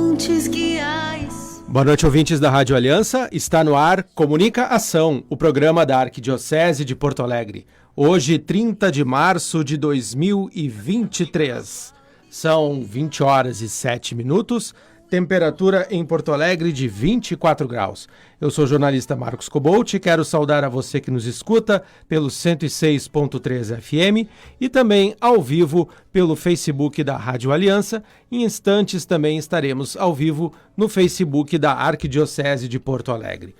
pontes guiais. Boa noite, ouvintes da Rádio Aliança. Está no ar Comunica Ação, o programa da Arquidiocese de Porto Alegre. Hoje, 30 de março de 2023. São 20 horas e 7 minutos, temperatura em Porto Alegre de 24 graus. Eu sou o jornalista Marcos Cobolt e quero saudar a você que nos escuta pelo 106.3 FM e também ao vivo pelo Facebook da Rádio Aliança. Em instantes também estaremos ao vivo no Facebook da Arquidiocese de Porto Alegre.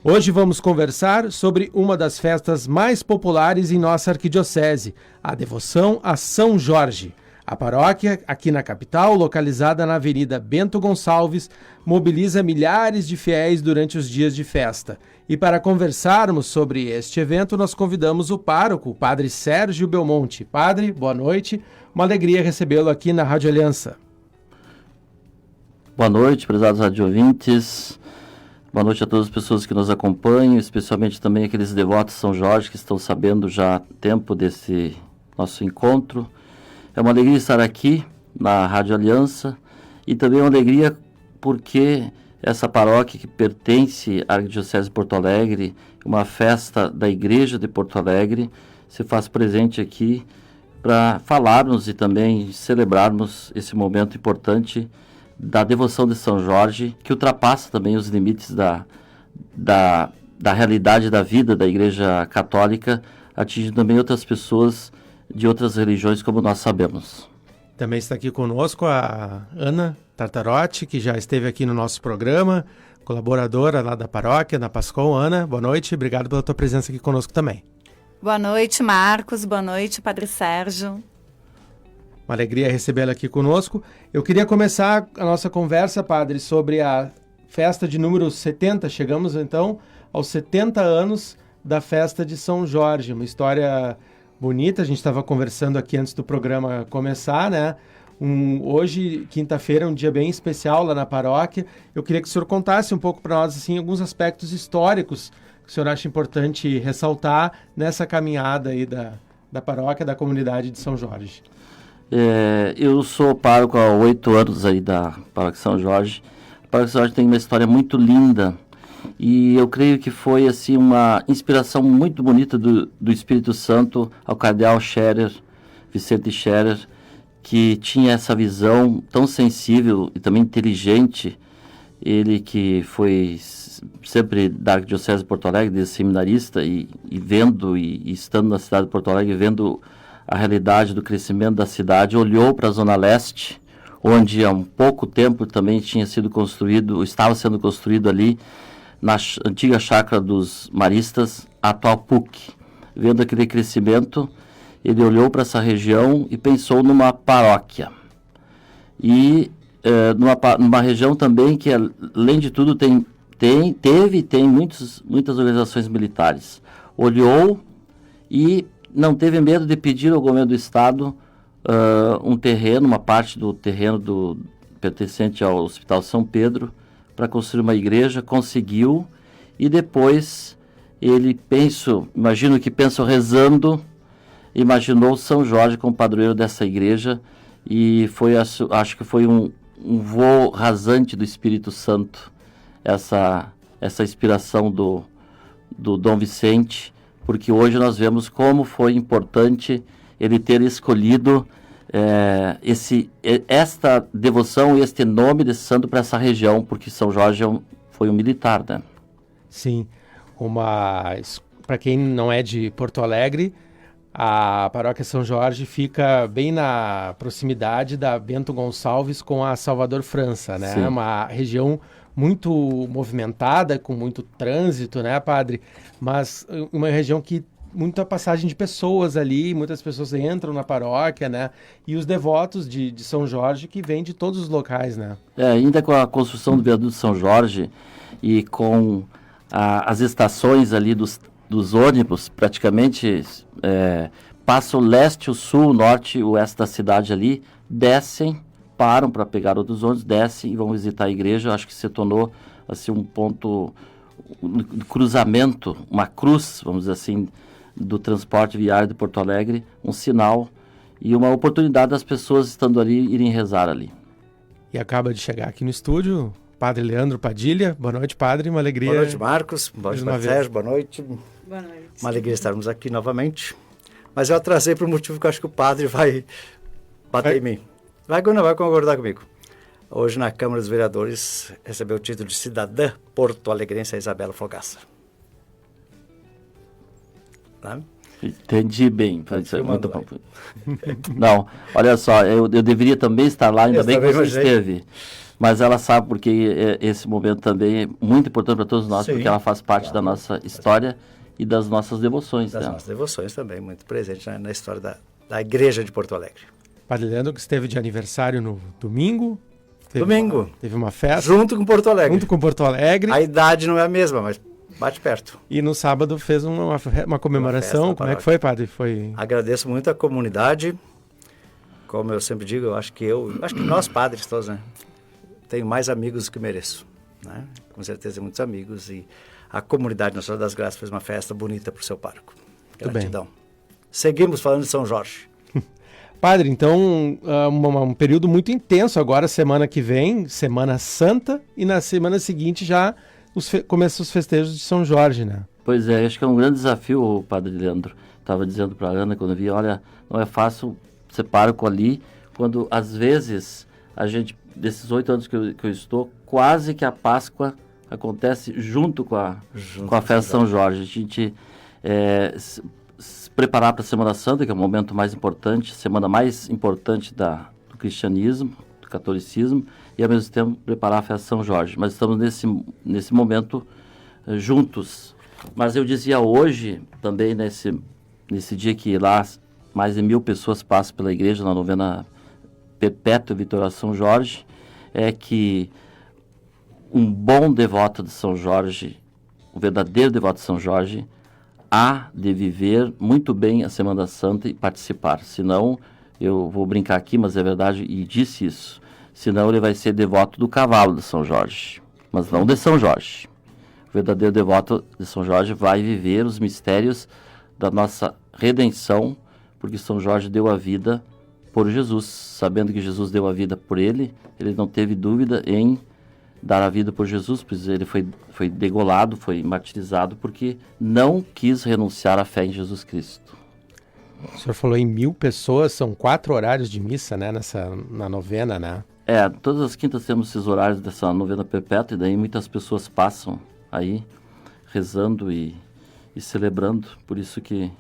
Hoje vamos conversar sobre uma das festas mais populares em nossa arquidiocese, a devoção a São Jorge. A paróquia, aqui na capital, localizada na Avenida Bento Gonçalves, mobiliza milhares de fiéis durante os dias de festa. E para conversarmos sobre este evento, nós convidamos o pároco, o Padre Sérgio Belmonte. Padre, boa noite. Uma alegria recebê-lo aqui na Rádio Aliança. Boa noite, prezados radiovintes. Boa noite a todas as pessoas que nos acompanham, especialmente também aqueles devotos de São Jorge que estão sabendo já há tempo desse nosso encontro. É uma alegria estar aqui na Rádio Aliança e também uma alegria porque essa paróquia que pertence à Arquidiocese de Porto Alegre, uma festa da Igreja de Porto Alegre, se faz presente aqui para falarmos e também celebrarmos esse momento importante da devoção de São Jorge, que ultrapassa também os limites da realidade da vida da Igreja Católica, atingindo também outras pessoas de outras religiões, como nós sabemos. Também está aqui conosco a Ana Tartarotti, que já esteve aqui no nosso programa, colaboradora lá da paróquia, na Pascom. Ana, boa noite, obrigado pela tua presença aqui conosco também. Boa noite, Marcos, boa noite, Padre Sérgio. Uma alegria recebê-la aqui conosco. Eu queria começar a nossa conversa, Padre, sobre a festa de número 70. Chegamos, então, aos 70 anos da festa de São Jorge, uma história bonita. A gente estava conversando aqui antes do programa começar, né? Hoje, quinta-feira, é um dia bem especial lá na paróquia. Eu queria que o senhor contasse um pouco para nós, assim, alguns aspectos históricos que o senhor acha importante ressaltar nessa caminhada aí da paróquia, da comunidade de São Jorge. Eu sou pároco há 8 anos aí da paróquia São Jorge. A paróquia São Jorge tem uma história muito linda. E eu creio que foi assim uma inspiração muito bonita do Espírito Santo ao cardeal Scherer, Vicente Scherer, que tinha essa visão tão sensível e também inteligente. Ele que foi sempre da Arquidiocese de Porto Alegre, de seminarista, e vendo e estando na cidade de Porto Alegre, vendo a realidade do crescimento da cidade, olhou para a Zona Leste, onde há um pouco tempo também tinha sido construído, estava sendo construído ali, na antiga chácara dos maristas, a atual PUC. Vendo aquele crescimento, ele olhou para essa região e pensou numa paróquia. E numa região também que, além de tudo, tem muitas organizações militares. Olhou e não teve medo de pedir ao governo do Estado um terreno, uma parte do terreno pertencente ao Hospital São Pedro, para construir uma igreja. Conseguiu, e depois ele imagino que pensou rezando, imaginou São Jorge como padroeiro dessa igreja, e acho que foi um voo rasante do Espírito Santo, essa inspiração do Dom Vicente, porque hoje nós vemos como foi importante ele ter escolhido esta devoção e este nome de santo para essa região, porque São Jorge foi um militar, né? Sim, para quem não é de Porto Alegre, a paróquia São Jorge fica bem na proximidade da Bento Gonçalves com a Salvador França, né? É uma região muito movimentada, com muito trânsito, né, padre? Mas uma região que muita passagem de pessoas ali, muitas pessoas entram na paróquia, né? E os devotos de São Jorge que vêm de todos os locais, né? Ainda com a construção do viaduto de São Jorge e com as estações ali dos ônibus, praticamente passa o leste, o sul, o norte e o oeste da cidade ali, descem, param para pegar outros ônibus, descem e vão visitar a igreja. Acho que se tornou assim, um ponto de cruzamento, uma cruz, vamos dizer assim, do transporte viário de Porto Alegre, um sinal e uma oportunidade das pessoas estando ali irem rezar ali. E acaba de chegar aqui no estúdio, Padre Leandro Padilha. Boa noite, Padre, uma alegria. Boa noite, Marcos. Boa noite, Padre Sérgio. Boa noite. Boa noite. Uma alegria estarmos aqui novamente. Mas eu atrasei por um motivo que eu acho que o Padre vai bater em mim. Vai concordar comigo. Hoje, na Câmara dos Vereadores, recebeu o título de cidadã porto-alegrense a Isabela Fogaça. Tá? Entendi bem. Muito bom. Não, olha só, eu deveria também estar lá, ainda bem que você esteve. Mas ela sabe porque esse momento também é muito importante para todos nós, porque ela faz parte da nossa história e das nossas devoções. Das nossas devoções também, muito presente na história da Igreja de Porto Alegre. Padre Leandro, que esteve de aniversário no domingo. Teve uma festa. Junto com Porto Alegre. Junto com Porto Alegre. A idade não é a mesma, mas bate perto. E no sábado fez uma comemoração. Como é que foi, Padre? Agradeço muito a comunidade. Como eu sempre digo, eu acho que nós padres todos, né? Tenho mais amigos do que mereço, né? Com certeza muitos amigos. E a comunidade Nossa Senhora das Graças fez uma festa bonita para o seu pároco. Gratidão. Seguimos falando de São Jorge. Padre, então, um período muito intenso agora, semana que vem, Semana Santa, e na semana seguinte já começam os festejos de São Jorge, né? Pois é, acho que é um grande desafio, o Padre Leandro. Estava dizendo para a Ana, quando eu vi, olha, não é fácil ser pároco ali, quando às vezes a gente, desses 8 anos que eu estou, quase que a Páscoa acontece junto com a festa de São Jorge. A gente se preparar para a Semana Santa, que é o momento mais importante, semana mais importante do cristianismo, do catolicismo, e ao mesmo tempo preparar a festa de São Jorge. Mas estamos nesse momento juntos. Mas eu dizia hoje, também nesse dia que lá mais de 1.000 pessoas passam pela igreja na novena perpétua Vitória São Jorge, é que um bom devoto de São Jorge, um verdadeiro devoto de São Jorge, há de viver muito bem a Semana Santa e participar. Senão, eu vou brincar aqui, mas é verdade, e disse isso, senão ele vai ser devoto do cavalo de São Jorge, mas não de São Jorge. O verdadeiro devoto de São Jorge vai viver os mistérios da nossa redenção, porque São Jorge deu a vida por Jesus. Sabendo que Jesus deu a vida por ele não teve dúvida em dar a vida por Jesus, pois ele foi degolado, foi martirizado, porque não quis renunciar à fé em Jesus Cristo. O senhor falou em 1.000 pessoas, são 4 horários de missa, né, na novena, né? Todas as quintas temos esses horários dessa novena perpétua, e daí muitas pessoas passam aí, rezando e celebrando, por isso que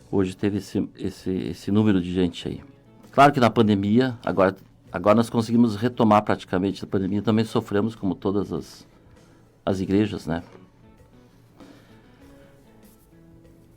hoje teve esse número de gente aí. Claro que na pandemia, agora nós conseguimos retomar praticamente a pandemia, também sofremos como todas as igrejas, né?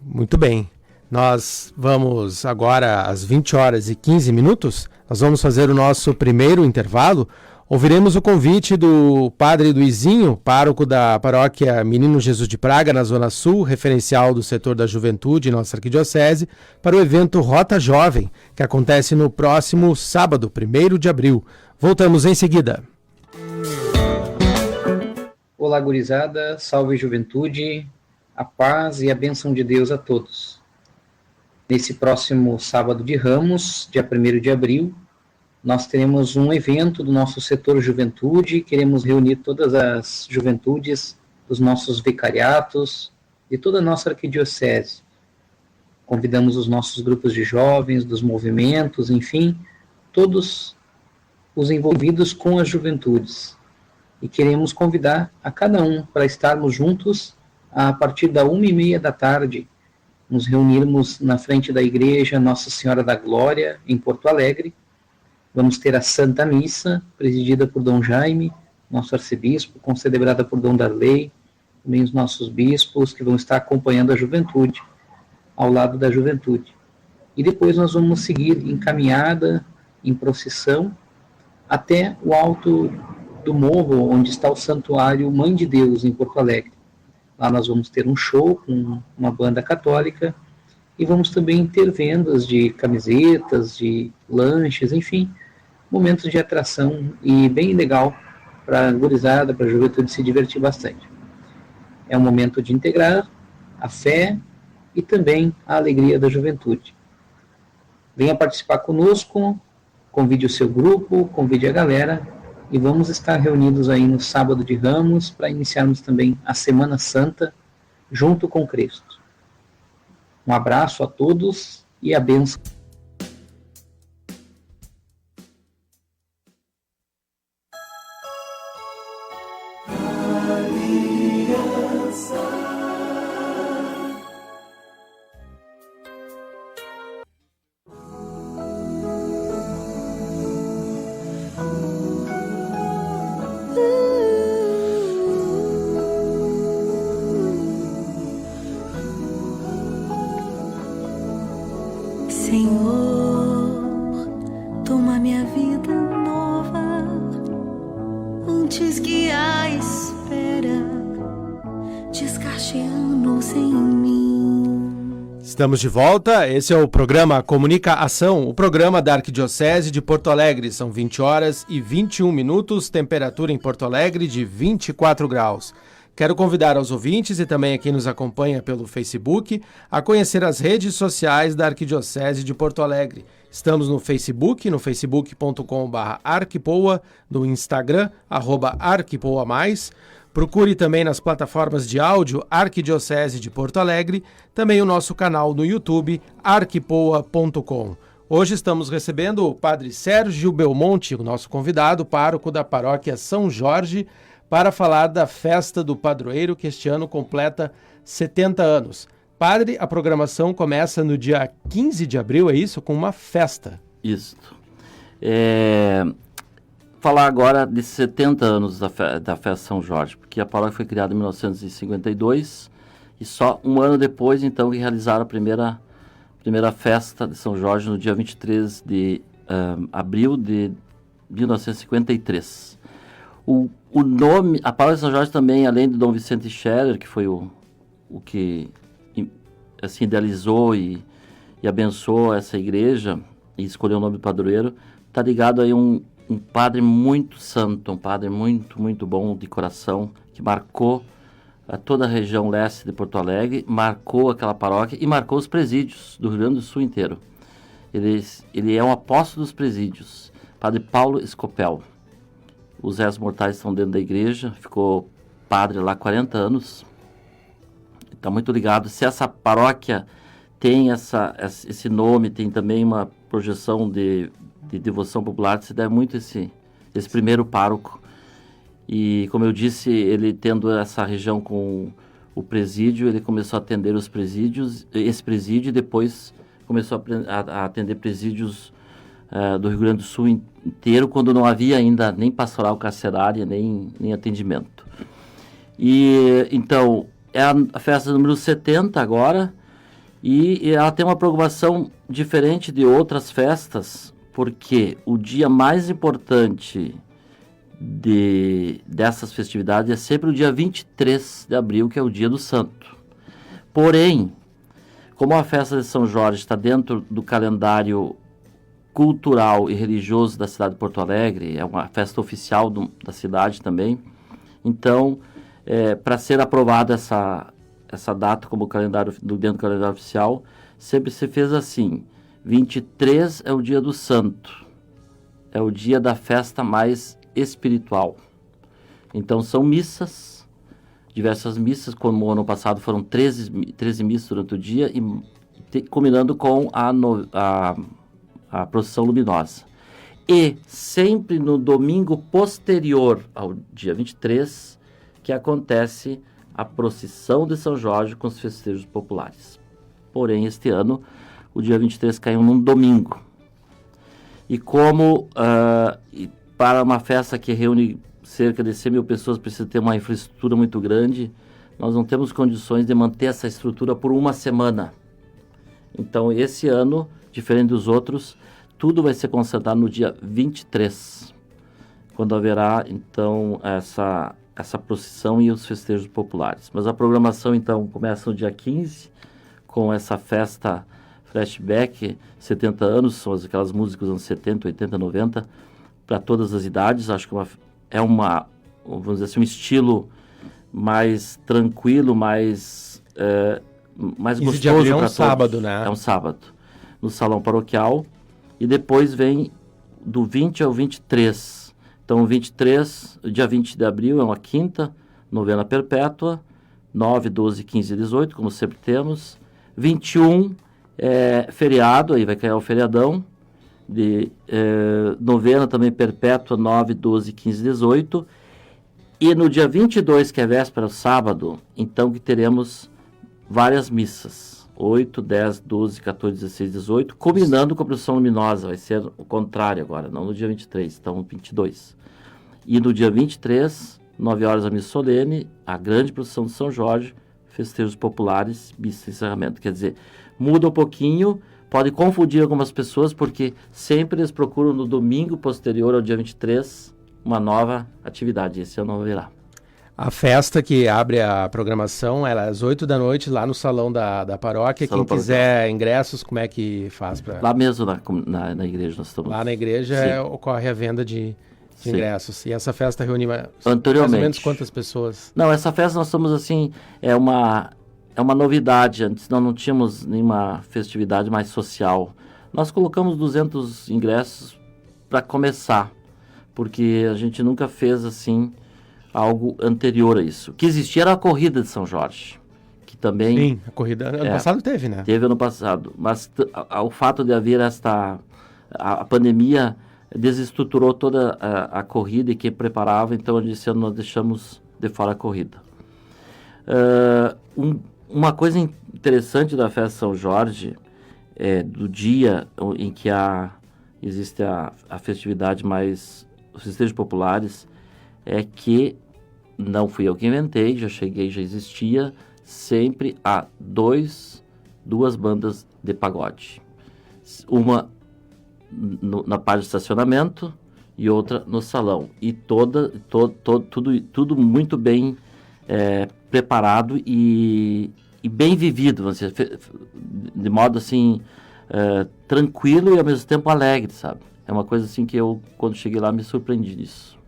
Muito bem. Nós vamos agora às 20h15, nós vamos fazer o nosso primeiro intervalo. Ouviremos o convite do Padre Luizinho, pároco da paróquia Menino Jesus de Praga, na Zona Sul, referencial do setor da juventude em nossa arquidiocese, para o evento Rota Jovem, que acontece no próximo sábado, 1º de abril. Voltamos em seguida. Olá, gurizada, salve juventude, a paz e a bênção de Deus a todos. Nesse próximo sábado de Ramos, dia 1º de abril, nós teremos um evento do nosso setor juventude, queremos reunir todas as juventudes dos nossos vicariatos e toda a nossa arquidiocese. Convidamos os nossos grupos de jovens, dos movimentos, enfim, todos os envolvidos com as juventudes. E queremos convidar a cada um para estarmos juntos a partir da 1h30 da tarde, nos reunirmos na frente da igreja Nossa Senhora da Glória, em Porto Alegre. Vamos ter a Santa Missa, presidida por Dom Jaime, nosso arcebispo, concelebrada por Dom Darley, também os nossos bispos que vão estar acompanhando a juventude, ao lado da juventude. E depois nós vamos seguir em caminhada, em procissão, até o alto do morro, onde está o Santuário Mãe de Deus, em Porto Alegre. Lá nós vamos ter um show com uma banda católica e vamos também ter vendas de camisetas, de lanches, enfim, momentos de atração e bem legal para a gurizada, para a juventude se divertir bastante. É um momento de integrar a fé e também a alegria da juventude. Venha participar conosco, convide o seu grupo, convide a galera e vamos estar reunidos aí no sábado de Ramos para iniciarmos também a Semana Santa junto com Cristo. Um abraço a todos e a bênção. Senhor, toma minha vida nova antes que a espera desgaste anos em mim. Estamos de volta, esse é o programa Comunica Ação, o programa da Arquidiocese de Porto Alegre. São 20 horas e 21 minutos, temperatura em Porto Alegre de 24 graus. Quero convidar aos ouvintes e também a quem nos acompanha pelo Facebook a conhecer as redes sociais da Arquidiocese de Porto Alegre. Estamos no Facebook, no facebook.com/arquipoa, no Instagram, @arquipoa+. Procure também nas plataformas de áudio Arquidiocese de Porto Alegre, também o nosso canal no YouTube, arquipoa.com. Hoje estamos recebendo o Padre Sérgio Belmonte, o nosso convidado, pároco da paróquia São Jorge, para falar da festa do padroeiro, que este ano completa 70 anos. Padre, a programação começa no dia 15 de abril, é isso? Com uma festa. Isso. Falar agora de 70 anos da festa São Jorge, porque a paróquia foi criada em 1952 e só um ano depois, então, que realizaram a primeira festa de São Jorge no dia 23 de abril de 1953. O nome, a paróquia de São Jorge também, além de Dom Vicente Scherer, que foi o que assim, idealizou e abençoou essa igreja e escolheu o nome do padroeiro, está ligado aí um padre muito santo, um padre muito, muito bom de coração, que marcou toda a região leste de Porto Alegre, marcou aquela paróquia e marcou os presídios do Rio Grande do Sul inteiro. Ele é um apóstolo dos presídios, Padre Paulo Escopel. Os restos mortais estão dentro da igreja, ficou padre lá há 40 anos. Está muito ligado. Se essa paróquia tem esse nome, tem também uma projeção de devoção popular, se deve muito esse primeiro pároco. E, como eu disse, ele tendo essa região com o presídio, ele começou a atender os presídios, esse presídio, e depois começou a atender presídios do Rio Grande do Sul inteiro, quando não havia ainda nem pastoral carcerária, nem atendimento. E, então, é a festa número 70 agora, e ela tem uma programação diferente de outras festas, porque o dia mais importante dessas festividades é sempre o dia 23 de abril, que é o dia do santo. Porém, como a festa de São Jorge está dentro do calendário cultural e religioso da cidade de Porto Alegre, é uma festa oficial da cidade também, então, para ser aprovada essa data como dentro do calendário oficial, sempre se fez assim: 23 é o dia do santo, é o dia da festa mais espiritual. Então são missas, diversas missas, como o ano passado foram 13 missas durante o dia, e combinando com a procissão luminosa. E sempre no domingo posterior ao dia 23, que acontece a procissão de São Jorge com os festejos populares. Porém, este ano, o dia 23 caiu num domingo. E como para uma festa que reúne cerca de 100 mil pessoas, precisa ter uma infraestrutura muito grande, nós não temos condições de manter essa estrutura por uma semana. Então, esse ano, diferente dos outros, tudo vai ser concentrado no dia 23, quando haverá, então, essa procissão e os festejos populares. Mas a programação, então, começa no dia 15, com essa festa flashback, 70 anos, são aquelas músicas dos anos 70, 80, 90, para todas as idades. Acho que vamos dizer assim, um estilo mais tranquilo, mais gostoso para todos. Sábado, né? É um sábado, no salão paroquial, e depois vem do 20 ao 23, Então, dia 20 de abril é uma quinta, novena perpétua, 9, 12, 15 e 18, como sempre temos. 21 é feriado, aí vai cair o feriadão. Novena também perpétua, 9, 12, 15 e 18. E no dia 22, que é véspera, sábado, então que teremos várias missas. 8, 10, 12, 14, 16, 18, combinando com a procissão luminosa. Vai ser o contrário agora, não no dia 23, então 22. E no dia 23, 9 horas a missa solene, a grande procissão de São Jorge, festejos populares, missa de encerramento. Quer dizer, muda um pouquinho, pode confundir algumas pessoas, porque sempre eles procuram no domingo posterior ao dia 23 uma nova atividade. Esse ano não haverá. A festa que abre a programação é às 8 da noite, lá no salão da paróquia. Salão Quem quiser ingressos, como é que faz para... Lá mesmo na igreja nós estamos. Lá na igreja ocorre a venda de ingressos. E essa festa reúne mais ou menos quantas pessoas? Não, essa festa nós estamos assim, é uma novidade. Antes nós não tínhamos nenhuma festividade mais social. Nós colocamos 200 ingressos para começar, porque a gente nunca fez assim algo anterior a isso. O que existia era a corrida de São Jorge, que também... Sim, a corrida ano passado teve, né? Teve ano passado, mas o fato de haver a pandemia desestruturou toda a corrida e quem preparava, então esse ano nós deixamos de fora a corrida. Uma coisa interessante da festa São Jorge, do dia em que existe a festividade mais, os festejos populares, é que não fui eu que inventei, já existia, sempre há duas bandas de pagode. Uma na parte de estacionamento e outra no salão. E tudo muito bem preparado e bem vivido, vamos dizer, de modo assim, tranquilo e ao mesmo tempo alegre, sabe? É uma coisa assim que eu, quando cheguei lá, me surpreendi disso.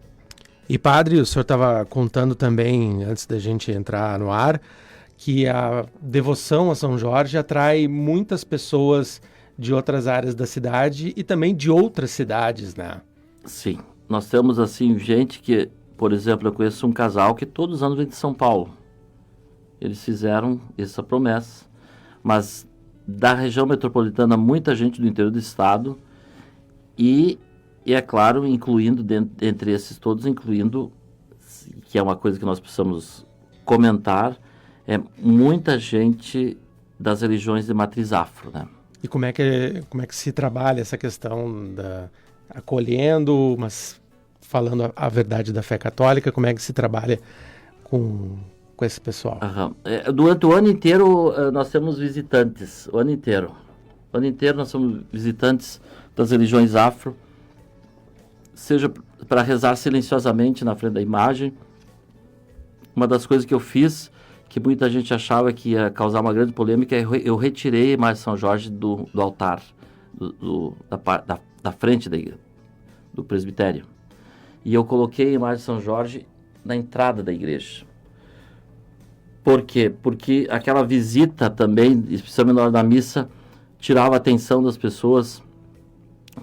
E padre, o senhor estava contando também, antes da gente entrar no ar, que a devoção a São Jorge atrai muitas pessoas de outras áreas da cidade e também de outras cidades, né? Sim. Nós temos, assim, gente que, por exemplo, eu conheço um casal que todos os anos vem de São Paulo. Eles fizeram essa promessa. Mas da região metropolitana, muita gente do interior do estado e é claro, incluindo, entre esses todos, incluindo, que é uma coisa que nós precisamos comentar, muita gente das religiões de matriz afro, né? E como é que se trabalha essa questão da acolhendo, mas falando a verdade da fé católica, como é que se trabalha com esse pessoal? Durante o ano inteiro nós temos visitantes, o ano inteiro nós somos visitantes das religiões afro, seja para rezar silenciosamente na frente da imagem. Uma das coisas que eu fiz, que muita gente achava que ia causar uma grande polêmica, eu retirei a imagem de São Jorge do altar, da frente do presbitério. E eu coloquei a imagem de São Jorge na entrada da igreja. Por quê? Porque aquela visita também, especialmente na hora da missa, tirava a atenção das pessoas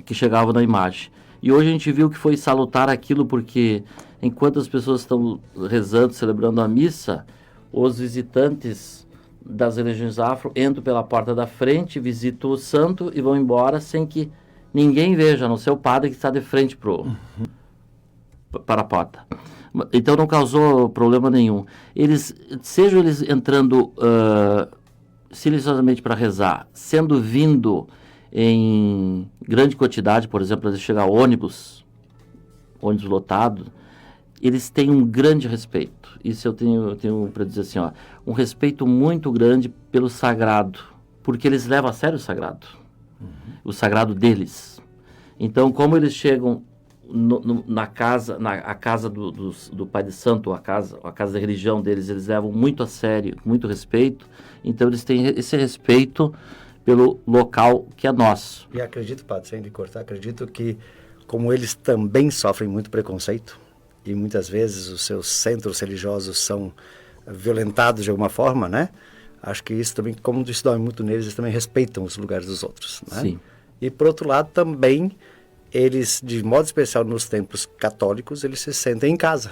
que chegavam na imagem. E hoje a gente viu que foi salutar aquilo, porque enquanto as pessoas estão rezando, celebrando a missa, os visitantes das religiões afro entram pela porta da frente, visitam o santo e vão embora sem que ninguém veja, a não ser o padre que está de frente para a porta. Então não causou problema nenhum. Sejam eles entrando silenciosamente para rezar, sendo vindo em grande quantidade, por exemplo, às vezes chegar ônibus lotado, eles têm um grande respeito. Isso eu tenho para dizer assim, um respeito muito grande pelo sagrado, porque eles levam a sério o sagrado deles. Então, como eles chegam a casa do Pai de Santo, a casa da religião deles, eles levam muito a sério, muito respeito. Então, eles têm esse respeito pelo local que é nosso. E acredito, padre, sem lhe cortar, acredito que, como eles também sofrem muito preconceito, e muitas vezes os seus centros religiosos são violentados de alguma forma, né? Acho que isso também, como isso dói muito neles, eles também respeitam os lugares dos outros, né? Sim. E, por outro lado, também eles, de modo especial nos templos católicos, eles se sentem em casa,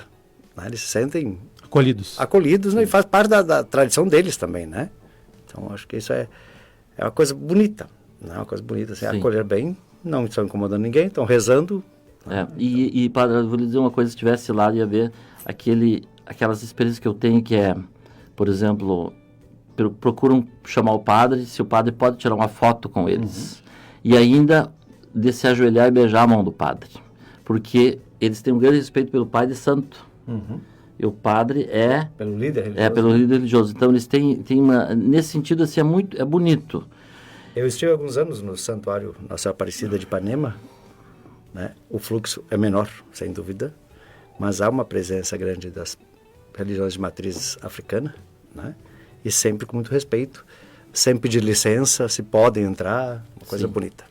né? Eles se sentem acolhidos, né? E faz parte da tradição deles também, né? Então, acho que isso é uma coisa bonita, né? Uma coisa bonita, assim, acolher bem, não estão incomodando ninguém, estão rezando. E padre, eu vou lhe dizer uma coisa, se estivesse lá, ia ver aquelas experiências que eu tenho, que é, por exemplo, procuram chamar o padre, se o padre pode tirar uma foto com eles. E ainda de se ajoelhar e beijar a mão do padre. Porque eles têm um grande respeito pelo pai de santo. E o padre é... Pelo líder religioso. Pelo líder religioso. Então, eles têm uma... Nesse sentido, assim, é bonito. Eu estive alguns anos no santuário Nossa Aparecida de Ipanema, né? O fluxo é menor, sem dúvida, mas há uma presença grande das religiões de matriz africana, né? E sempre com muito respeito, sempre pedir licença, se podem entrar, uma coisa bonita.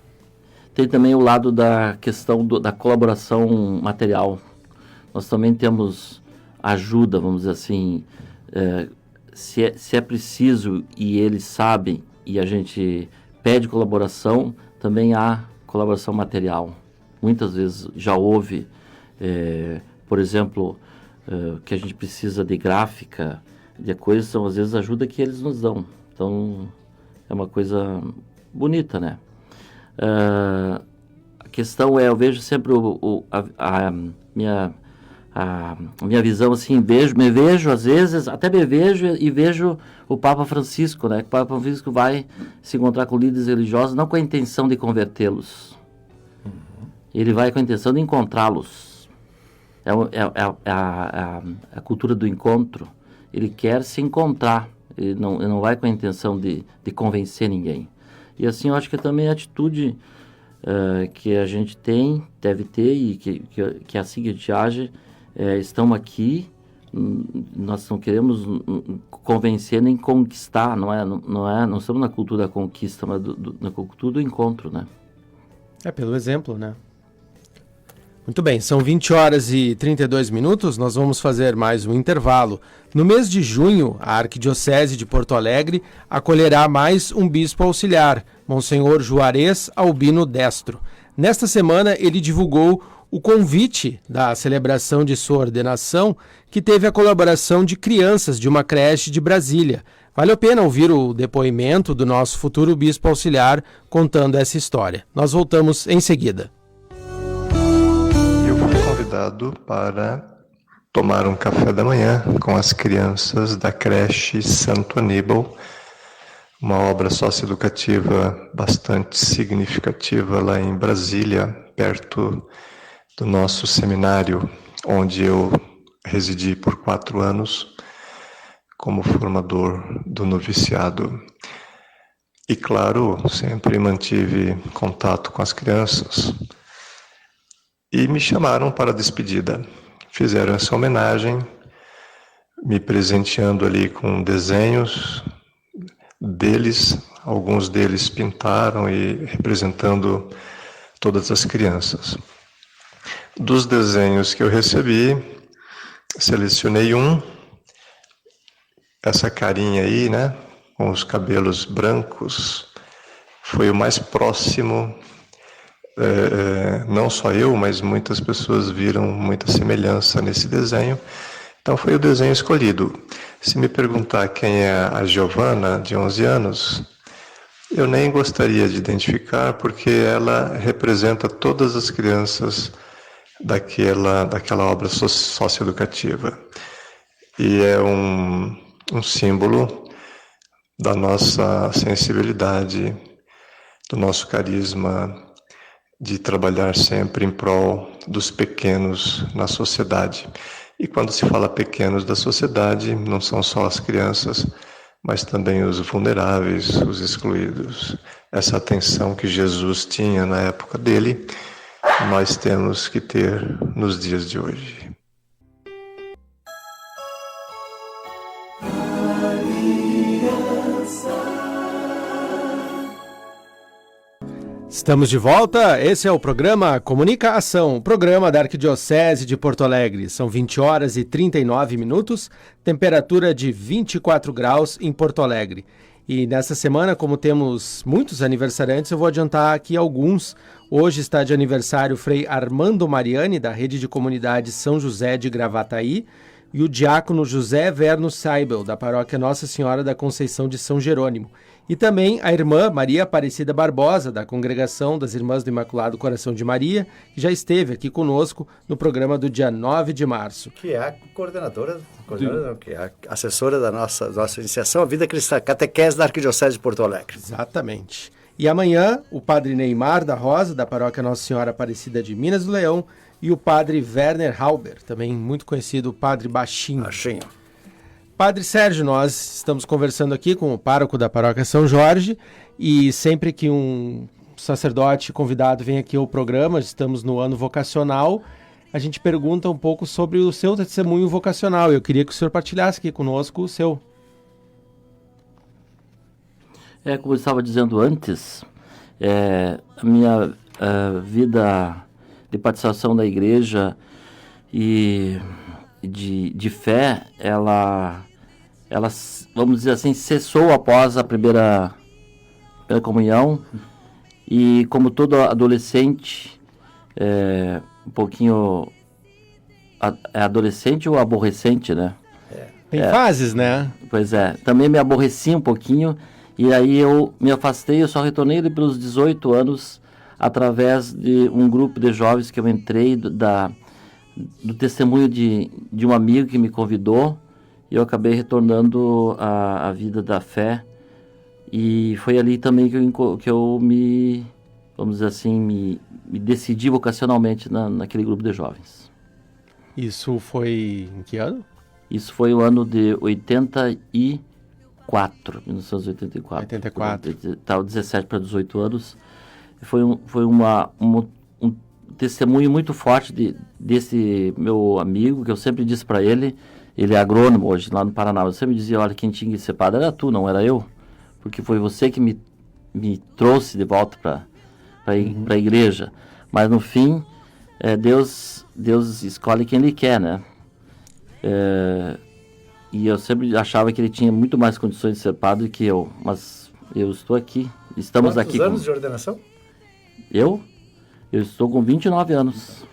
Tem também o lado da questão da colaboração material. Nós também temos ajuda, vamos dizer assim, se é preciso e eles sabem e a gente pede colaboração, também há colaboração material. Muitas vezes já houve, por exemplo, que a gente precisa de gráfica, de coisas, são às vezes ajuda que eles nos dão. Então, é uma coisa bonita, né? A questão eu vejo sempre a minha visão, assim, me vejo às vezes, até me vejo e vejo o Papa Francisco, né? O Papa Francisco vai se encontrar com líderes religiosos, não com a intenção de convertê-los. Ele vai com a intenção de encontrá-los. É a cultura do encontro. Ele quer se encontrar. Ele não vai com a intenção de convencer ninguém. E assim, eu acho que também a atitude que a gente deve ter, e que é assim que a gente age, estamos aqui, nós não queremos convencer nem conquistar, não estamos na cultura da conquista, mas na cultura do encontro, né? Pelo exemplo, né? Muito bem, são 20 horas e 32 minutos, nós vamos fazer mais um intervalo. No mês de junho, a Arquidiocese de Porto Alegre acolherá mais um bispo auxiliar, Monsenhor Juarez Albino Destro. Nesta semana, ele divulgou o convite da celebração de sua ordenação, que teve a colaboração de crianças de uma creche de Brasília. Vale a pena ouvir o depoimento do nosso futuro bispo auxiliar contando essa história. Nós voltamos em seguida. Convidado para tomar um café da manhã com as crianças da creche Santo Aníbal, uma obra socioeducativa bastante significativa lá em Brasília, perto do nosso seminário, onde eu residi por 4 anos como formador do noviciado. E, claro, sempre mantive contato com as crianças. E me chamaram para a despedida. Fizeram essa homenagem, me presenteando ali com desenhos deles. Alguns deles pintaram e representando todas as crianças. Dos desenhos que eu recebi, selecionei um. Essa carinha aí, né, com os cabelos brancos, foi o mais próximo. Não só eu, mas muitas pessoas viram muita semelhança nesse desenho. Então foi o desenho escolhido. Se me perguntar quem é a Giovana, de 11 anos, eu nem gostaria de identificar, porque ela representa todas as crianças daquela obra socioeducativa. E é um símbolo da nossa sensibilidade, do nosso carisma, de trabalhar sempre em prol dos pequenos na sociedade. E quando se fala pequenos da sociedade, não são só as crianças, mas também os vulneráveis, os excluídos. Essa atenção que Jesus tinha na época dele, nós temos que ter nos dias de hoje. Estamos de volta, esse é o programa Comunicação, o programa da Arquidiocese de Porto Alegre. São 20 horas e 39 minutos, temperatura de 24 graus em Porto Alegre. E nessa semana, como temos muitos aniversariantes, eu vou adiantar aqui alguns. Hoje está de aniversário o Frei Armando Mariani, da Rede de Comunidade São José de Gravataí, e o diácono José Verno Seibel, da paróquia Nossa Senhora da Conceição de São Jerônimo. E também a irmã Maria Aparecida Barbosa, da Congregação das Irmãs do Imaculado Coração de Maria, que já esteve aqui conosco no programa do dia 9 de março. Que é a coordenadora não, que é a assessora da nossa iniciação, a Vida Cristã, catequese da Arquidiocese de Porto Alegre. Exatamente. E amanhã, o padre Neymar da Rosa, da paróquia Nossa Senhora Aparecida de Minas do Leão, e o padre Werner Halber, também muito conhecido, o padre Baixinho. Baixinho. Padre Sérgio, nós estamos conversando aqui com o pároco da paróquia São Jorge, e sempre que um sacerdote convidado vem aqui ao programa, estamos no ano vocacional, a gente pergunta um pouco sobre o seu testemunho vocacional. Eu queria que o senhor partilhasse aqui conosco o seu. Como eu estava dizendo antes, a minha vida de participação da igreja e de fé, ela, vamos dizer assim, cessou após a primeira comunhão, e como todo adolescente, um pouquinho adolescente ou aborrecente, né? Tem fases, né? Pois é, também me aborreci um pouquinho, e aí eu me afastei. Eu só retornei pelos 18 anos através de um grupo de jovens que eu entrei, do testemunho de um amigo que me convidou, e eu acabei retornando à vida da fé. E foi ali também que eu me, vamos dizer assim, me decidi vocacionalmente naquele grupo de jovens. Isso foi em que ano? Isso foi o ano de 1984. 84. Estava 17 para 18 anos. Foi um testemunho muito forte desse meu amigo, que eu sempre disse para ele. Ele é agrônomo hoje, lá no Paraná. Eu sempre dizia: olha, quem tinha que ser padre era tu, não era eu. Porque foi você que me trouxe de volta para a igreja. Mas no fim, Deus escolhe quem Ele quer, né? E eu sempre achava que ele tinha muito mais condições de ser padre que eu. Mas eu estou aqui. Estamos Quantos aqui. Quantos anos de ordenação? Eu estou com 29 anos.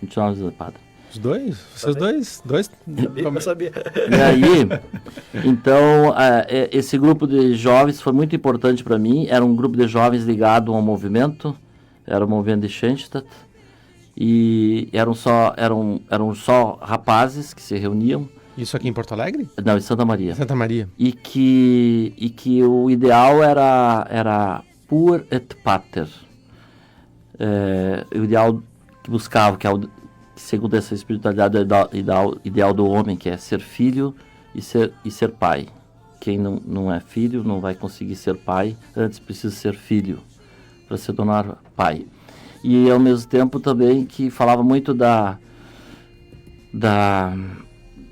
29 anos de padre. Os dois? Vocês dois? Eu sabia. E aí, então, esse grupo de jovens foi muito importante para mim. Era um grupo de jovens ligado a um movimento. Era o movimento de Schoenstatt. E eram só rapazes que se reuniam. Isso aqui em Porto Alegre? Não, em Santa Maria. Santa Maria. E que o ideal era pur et pater. O ideal que buscava, que segundo essa espiritualidade, é o ideal do homem, que é ser filho e ser pai. Quem não é filho não vai conseguir ser pai, antes precisa ser filho para se tornar pai. E ao mesmo tempo também que falava muito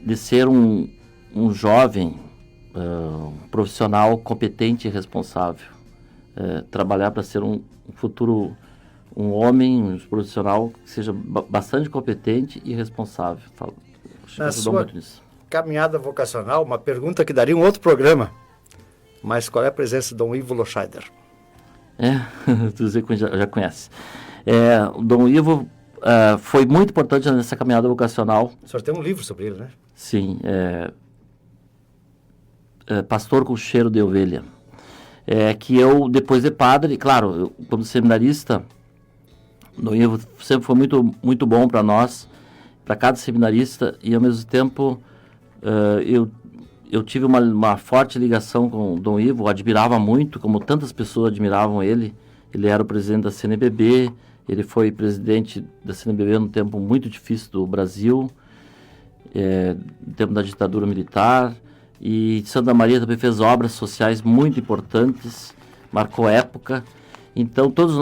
de ser um jovem profissional competente e responsável. Trabalhar para ser um futuro, um homem, um profissional que seja bastante competente e responsável. Na sua caminhada vocacional, uma pergunta que daria um outro programa, mas qual é a presença de Dom Ivo Loscheider? Tu já conhece. O Dom Ivo foi muito importante nessa caminhada vocacional. O senhor tem um livro sobre ele, né? Sim, Pastor com Cheiro de Ovelha. Que eu, depois de padre, claro, eu, como seminarista, Dom Ivo sempre foi muito, muito bom para nós, para cada seminarista, e ao mesmo tempo eu tive uma forte ligação com o Dom Ivo, admirava muito, como tantas pessoas admiravam ele. Ele era o presidente da CNBB, ele foi presidente da CNBB num tempo muito difícil do Brasil, no tempo da ditadura militar, e Santa Maria também fez obras sociais muito importantes, marcou época. Então todos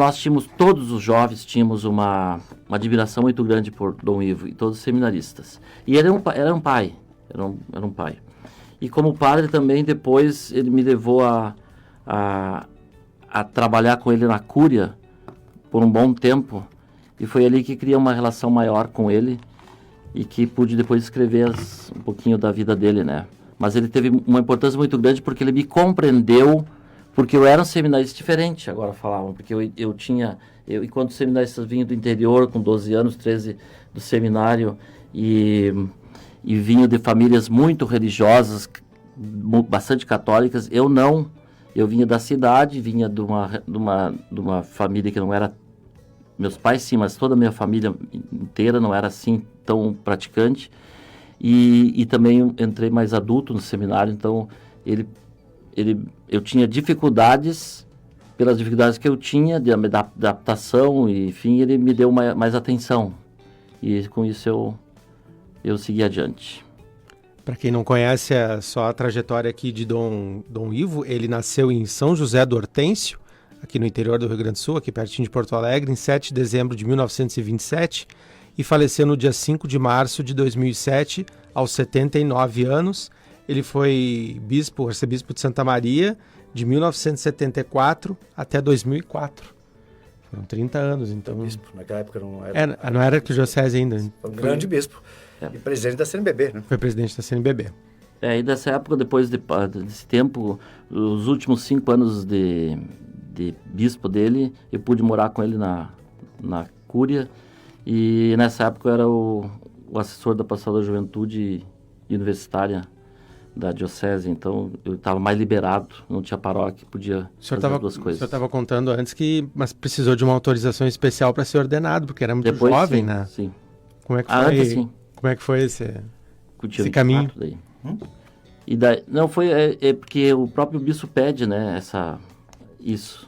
os jovens tínhamos uma admiração muito grande por Dom Ivo, e todos os seminaristas. E ele era um pai. E como padre também, depois ele me levou a trabalhar com ele na Cúria por um bom tempo, e foi ali que criei uma relação maior com ele, e que pude depois escrever um pouquinho da vida dele, né? mas ele teve uma importância muito grande porque ele me compreendeu, porque eu era um seminarista diferente, agora falavam, porque enquanto seminaristas vinham do interior com 12 anos, 13 do seminário, e vinham de famílias muito religiosas, bastante católicas, eu não. Eu vinha da cidade, vinha de uma família que não era... Meus pais sim, mas toda a minha família inteira não era assim tão praticante. E também entrei mais adulto no seminário, então eu tinha dificuldades, pelas dificuldades que eu tinha de adaptação, e enfim, ele me deu mais atenção. E com isso eu segui adiante. Para quem não conhece só a trajetória aqui de Dom Ivo, ele nasceu em São José do Hortêncio, aqui no interior do Rio Grande do Sul, aqui pertinho de Porto Alegre, em 7 de dezembro de 1927, e faleceu no dia 5 de março de 2007, aos 79 anos. Ele foi arcebispo de Santa Maria, de 1974 até 2004. Foram 30 anos, então... Bispo, naquela época não era... não era arquidiocese ainda. Foi um grande bispo. E presidente da CNBB, né? Foi presidente da CNBB. E dessa época, depois desse tempo, os últimos 5 anos de bispo dele, eu pude morar com ele na Cúria, e nessa época eu era o assessor da Pastoral da Juventude Universitária da Diocese, então eu estava mais liberado, não tinha paróquia que podia fazer as duas coisas. O senhor estava contando antes mas precisou de uma autorização especial para ser ordenado, porque era muito jovem, sim, né? Sim. Como é que foi? Antes, sim. Como é que foi esse caminho? Daí. E daí, não, foi porque o próprio bispo pede, né, isso.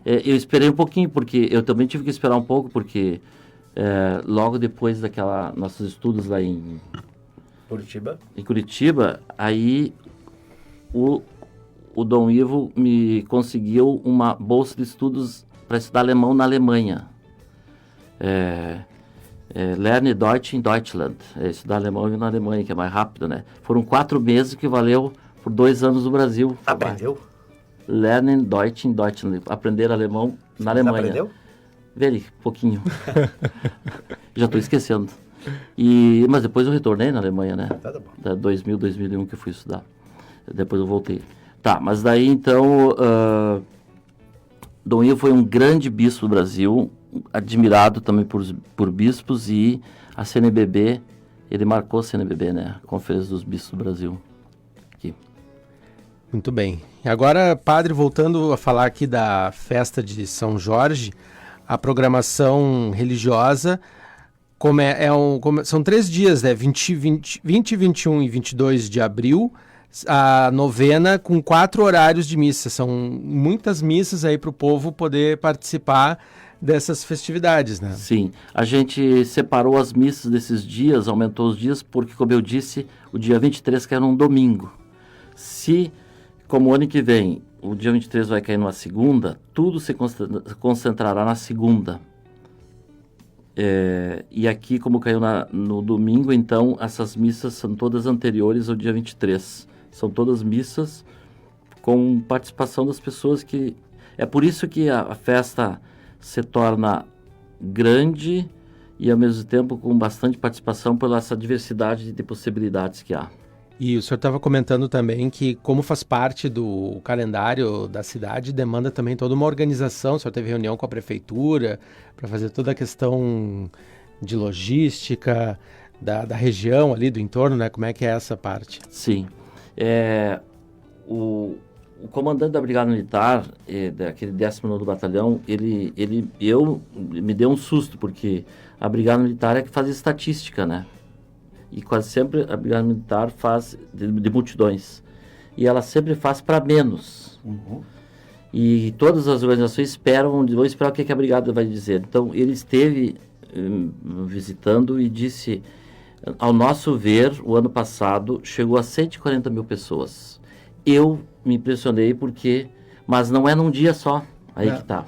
Eu esperei um pouquinho, porque eu também tive que esperar um pouco, porque logo depois nossos estudos lá em Curitiba, aí o Dom Ivo me conseguiu uma bolsa de estudos para estudar alemão na Alemanha. Lerne Deutsch in Deutschland, estudar alemão na Alemanha, que é mais rápido, né? Foram 4 meses que valeu por 2 anos no Brasil. Aprendeu? Lernen Deutsch in Deutschland, aprender alemão na Alemanha. Aprendeu? Velho, pouquinho. Já estou esquecendo. Mas depois eu retornei na Alemanha, né? Tá bom. Da 2000, 2001 que eu fui estudar. Depois eu voltei. Tá, mas daí então... Dom Ivo foi um grande bispo do Brasil, admirado também por bispos, e a CNBB, ele marcou a CNBB, né? A Conferência dos Bispos do Brasil. Aqui. Muito bem. E agora, padre, voltando a falar aqui da festa de São Jorge, a programação religiosa são 3 dias, né? 20, 21 e 22 de abril, a novena com 4 horários de missa. São muitas missas aí para o povo poder participar dessas festividades, né? Sim, a gente separou as missas desses dias, aumentou os dias, porque, como eu disse, o dia 23 que era um domingo. Como o ano que vem, o dia 23 vai cair numa segunda, tudo se concentrará na segunda. E aqui, como caiu no domingo, então, essas missas são todas anteriores ao dia 23. São todas missas com participação das pessoas que... É por isso que a festa se torna grande e, ao mesmo tempo, com bastante participação pela essa diversidade de possibilidades que há. E o senhor estava comentando também que, como faz parte do calendário da cidade, demanda também toda uma organização. O senhor teve reunião com a prefeitura para fazer toda a questão de logística da região ali, do entorno, né? Como é que é essa parte? Sim. O comandante da Brigada Militar, daquele 19º Batalhão, me deu um susto, porque a Brigada Militar é que faz estatística, né? E quase sempre a Brigada Militar faz de multidões. E ela sempre faz para menos. Uhum. E todas as organizações vão esperar o que a Brigada vai dizer. Então, ele esteve visitando e disse, ao nosso ver, o ano passado, chegou a 140 mil pessoas. Eu me impressionei mas não é num dia só, aí que tá.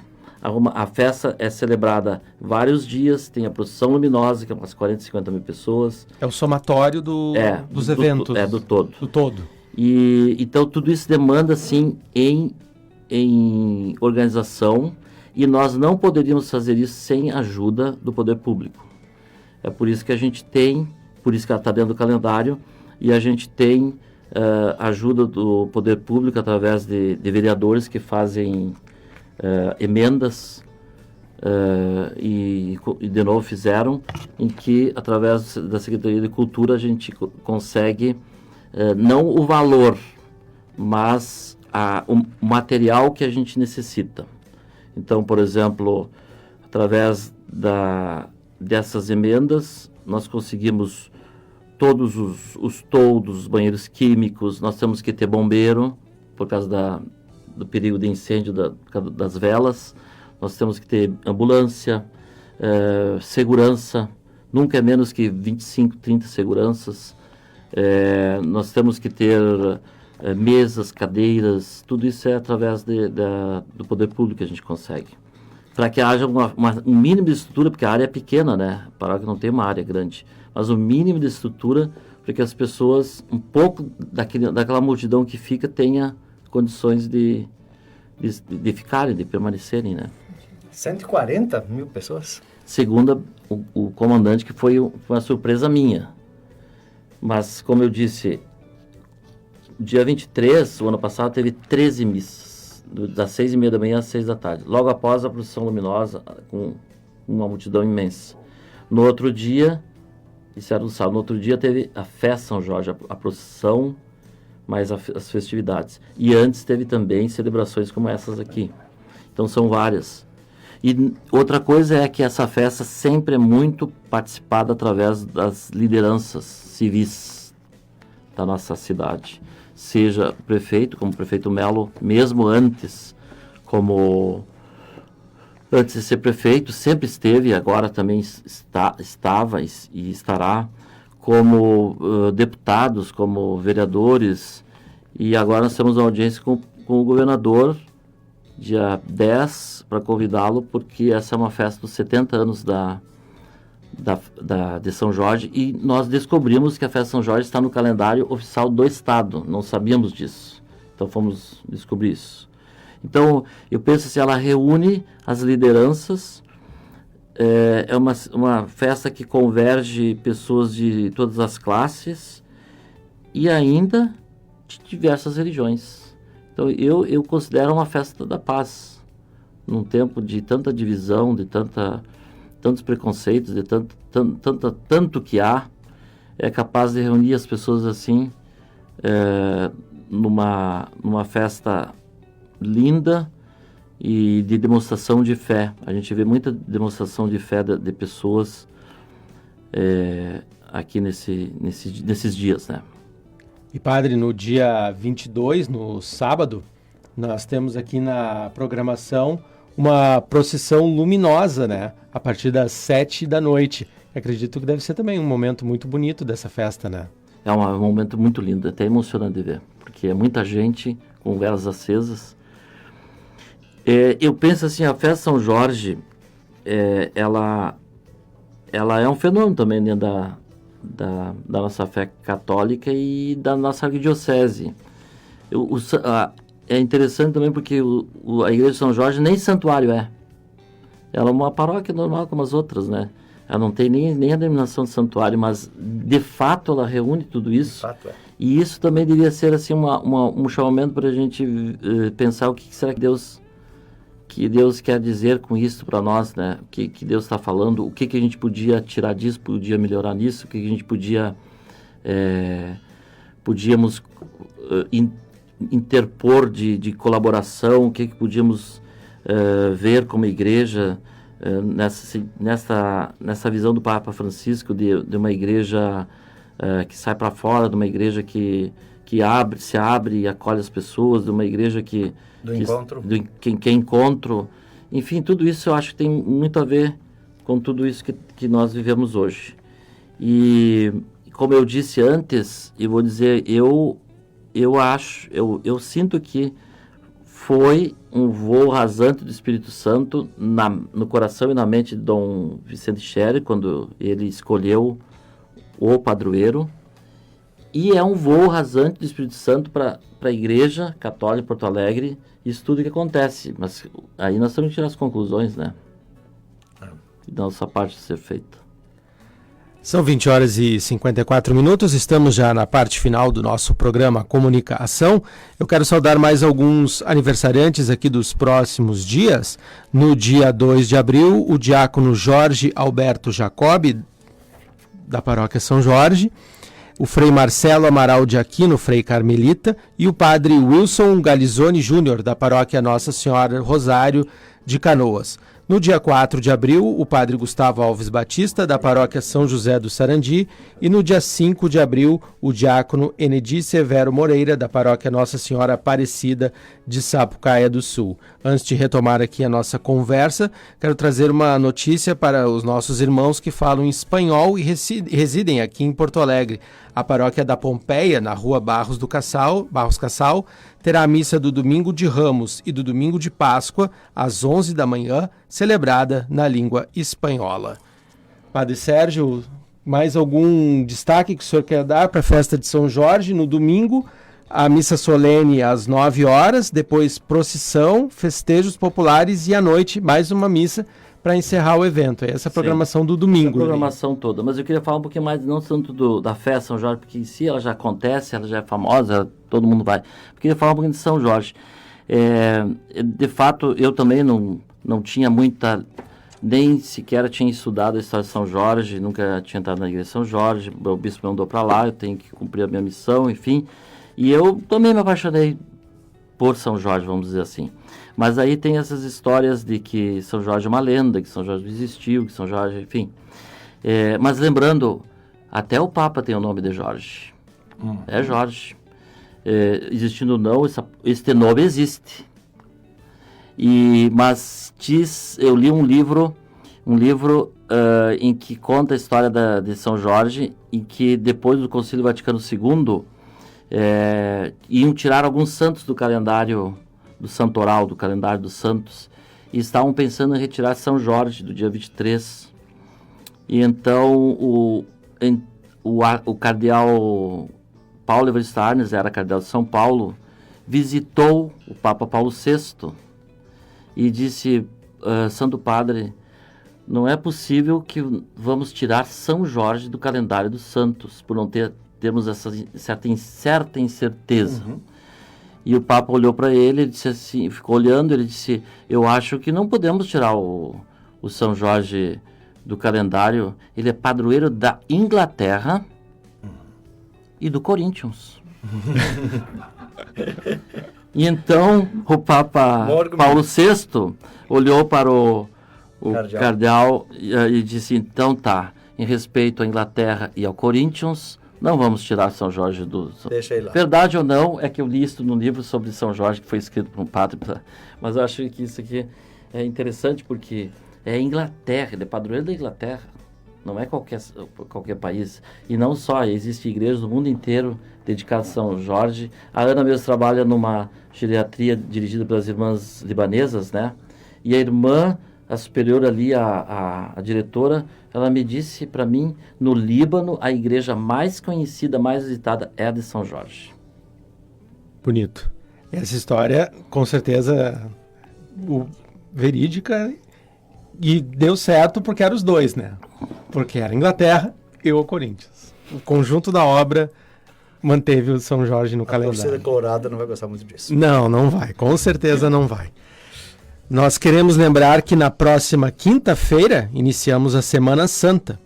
A festa é celebrada vários dias, tem a procissão luminosa, que é umas 40, 50 mil pessoas. É o somatório dos eventos. Do todo. Do todo. E, então, tudo isso demanda, sim, em organização, e nós não poderíamos fazer isso sem a ajuda do poder público. É por isso que a gente por isso que ela está dentro do calendário, e a gente tem ajuda do poder público através de vereadores que fazem emendas, e de novo fizeram, em que através da Secretaria de Cultura a gente consegue não o valor, mas o material que a gente necessita. Então, por exemplo, através dessas emendas, nós conseguimos todos os toldos, os banheiros químicos. Nós temos que ter bombeiro, por causa do perigo de incêndio das velas. Nós temos que ter ambulância, segurança, nunca é menos que 25, 30 seguranças. Nós temos que ter mesas, cadeiras, tudo isso é através do poder público que a gente consegue. Para que haja um mínimo de estrutura, porque a área é pequena, né? A paróquia não tem uma área grande, mas o mínimo de estrutura para que as pessoas, um pouco daquela multidão que fica, tenha condições de ficarem, de permanecerem, né? 140 mil pessoas? Segundo o comandante, que foi uma surpresa minha. Mas, como eu disse, dia 23, o ano passado, teve 13 missas, das 6h30 da manhã às 6 da tarde, logo após a procissão luminosa, com uma multidão imensa. No outro dia, isso era no sábado, no outro dia teve a festa São Jorge, a procissão, mais as festividades. E antes teve também celebrações como essas aqui. Então são várias. E outra coisa é que essa festa sempre é muito participada através das lideranças civis da nossa cidade. Seja o prefeito, como o prefeito Melo, mesmo antes de ser prefeito, sempre esteve, agora também estava e estará, como deputados, como vereadores, e agora nós temos uma audiência com o governador, dia 10, para convidá-lo, porque essa é uma festa dos 70 anos de São Jorge, e nós descobrimos que a festa São Jorge está no calendário oficial do Estado, não sabíamos disso, então fomos descobrir isso. Então, eu penso assim, ela reúne as lideranças, é uma festa que converge pessoas de todas as classes e ainda de diversas religiões. Então, eu considero uma festa da paz, num tempo de tanta divisão, de tantos preconceitos, de tanto que há, é capaz de reunir as pessoas assim, numa festa linda e de demonstração de fé. A gente vê muita demonstração de fé de pessoas aqui nesses dias, né? E padre, no dia 22, no sábado, nós temos aqui na programação uma procissão luminosa, né? A partir das 7 da noite. Acredito que deve ser também um momento muito bonito dessa festa, né? É um momento muito lindo, até emocionante de ver, porque é muita gente com velas acesas. Eu penso assim, a festa São Jorge, ela é um fenômeno também dentro da nossa fé católica e da nossa arquidiocese. É interessante também porque a igreja de São Jorge nem santuário é. Ela é uma paróquia normal como as outras, né? Ela não tem nem a denominação de santuário, mas de fato ela reúne tudo isso. De fato, E isso também deveria ser assim um chamamento para a gente pensar o que será que Deus quer dizer com isso para nós, né? O que Deus está falando, o que a gente podia tirar disso, podia melhorar nisso, o que a gente podíamos interpor de colaboração, o que podíamos ver como igreja nessa visão do Papa Francisco de uma igreja que sai para fora, de uma igreja que se abre e acolhe as pessoas, de uma igreja que é encontro. Enfim, tudo isso eu acho que tem muito a ver com tudo isso que nós vivemos hoje. E, como eu disse antes, eu vou dizer, eu sinto que foi um voo rasante do Espírito Santo no coração e na mente de Dom Vicente Scherer, quando ele escolheu o padroeiro. E é um voo rasante do Espírito Santo para a Igreja Católica de Porto Alegre, isso tudo que acontece. Mas aí nós temos que tirar as conclusões, né? E da nossa parte ser feita. São 20 horas e 54 minutos, estamos já na parte final do nosso programa Comunicação. Eu quero saudar mais alguns aniversariantes aqui dos próximos dias. No dia 2 de abril, o diácono Jorge Alberto Jacobi, da paróquia São Jorge, o frei Marcelo Amaral de Aquino, frei carmelita, e o padre Wilson Galizoni Júnior, da paróquia Nossa Senhora Rosário de Canoas. No dia 4 de abril, o padre Gustavo Alves Batista, da paróquia São José do Sarandi, e no dia 5 de abril, o diácono Enedi Severo Moreira, da paróquia Nossa Senhora Aparecida de Sapucaia do Sul. Antes de retomar aqui a nossa conversa, quero trazer uma notícia para os nossos irmãos que falam espanhol e residem aqui em Porto Alegre. A paróquia da Pompeia, na rua Barros Cassal, terá a missa do Domingo de Ramos e do Domingo de Páscoa, às 11 da manhã, celebrada na língua espanhola. Padre Sérgio, mais algum destaque que o senhor quer dar para a festa de São Jorge? No domingo, a missa solene às 9 horas, depois procissão, festejos populares e à noite mais uma missa para encerrar o evento. Essa é a programação do domingo. A programação toda. Mas eu queria falar um pouquinho mais, não tanto da festa São Jorge, porque em si ela já acontece, ela já é famosa, todo mundo vai. Eu queria falar um pouquinho de São Jorge. De fato, eu também não tinha muita, nem sequer tinha estudado a história de São Jorge, nunca tinha entrado na igreja de São Jorge, o bispo me mandou para lá, eu tenho que cumprir a minha missão, enfim. E eu também me apaixonei por São Jorge, vamos dizer assim. Mas aí tem essas histórias de que São Jorge é uma lenda, que São Jorge existiu, que São Jorge, enfim. Mas lembrando, até o Papa tem o nome de Jorge. É Jorge. Existindo ou não, este nome existe. Mas eu li um livro em que conta a história de São Jorge, em que depois do Concílio Vaticano II, iam tirar alguns santos do calendário do santoral, do calendário dos santos, e estavam pensando em retirar São Jorge do dia 23. E então o cardeal Paulo Evaristo Arnes, era cardeal de São Paulo, visitou o Papa Paulo VI e disse: Santo Padre, não é possível que vamos tirar São Jorge do calendário dos santos, por não termos essa certa incerteza. E o Papa olhou para ele, disse assim, ficou olhando, ele disse: eu acho que não podemos tirar o São Jorge do calendário, ele é padroeiro da Inglaterra e do Corinthians. E então o Papa Paulo VI olhou para o cardeal e disse: então tá, em respeito à Inglaterra e ao Corinthians, não vamos tirar São Jorge do... Deixa ele lá. Verdade ou não, é que eu li isso num livro sobre São Jorge, que foi escrito por um padre. Mas eu acho que isso aqui é interessante, porque é a Inglaterra, ele é padroeiro da Inglaterra. Não é qualquer país. E não só, existem igrejas no mundo inteiro dedicadas a São Jorge. A Ana mesmo trabalha numa geriatria dirigida pelas irmãs libanesas, né? E a irmã, a superior ali, a diretora, ela me disse para mim, no Líbano, a igreja mais conhecida, mais visitada é a de São Jorge. Bonito. Essa história, com certeza, verídica, e deu certo porque eram os dois, né? Porque era a Inglaterra e o Corinthians. O conjunto da obra manteve o São Jorge no calendário. A torcida colorada não vai gostar muito disso. Não vai. Com certeza não vai. Nós queremos lembrar que na próxima quinta-feira iniciamos a Semana Santa.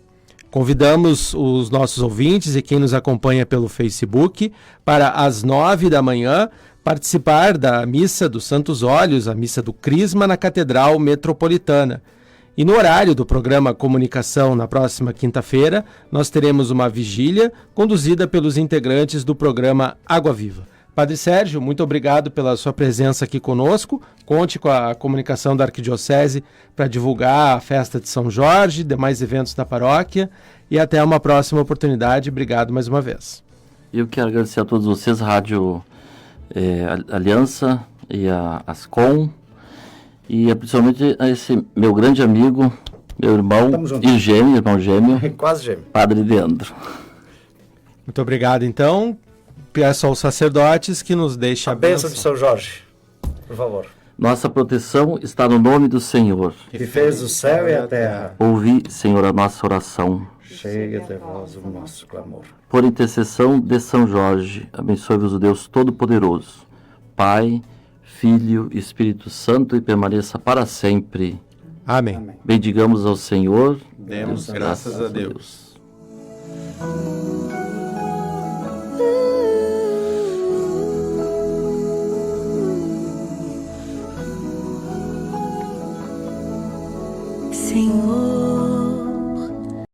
Convidamos os nossos ouvintes e quem nos acompanha pelo Facebook para às 9 da manhã participar da Missa dos Santos Óleos, a Missa do Crisma na Catedral Metropolitana. E no horário do programa Comunicação, na próxima quinta-feira, nós teremos uma vigília conduzida pelos integrantes do programa Água Viva. Padre Sérgio, muito obrigado pela sua presença aqui conosco. Conte com a comunicação da Arquidiocese para divulgar a festa de São Jorge, demais eventos da paróquia, e até uma próxima oportunidade. Obrigado mais uma vez. Eu quero agradecer a todos vocês, a Rádio Aliança e a Ascom, e principalmente a esse meu grande amigo, meu irmão e gêmeo, quase gêmeo, Padre Leandro. Muito obrigado, então. Peço aos sacerdotes que nos deixem a bênção de São Jorge, por favor. Nossa proteção está no nome do Senhor, que fez o céu e a terra. Ouvi, Senhor, a nossa oração. chegue até vós o nosso clamor. Por intercessão de São Jorge, abençoe-vos o Deus Todo-Poderoso, Pai, Filho e Espírito Santo, e permaneça para sempre. Amém. Bendigamos ao Senhor. Demos graças a Deus. Senhor,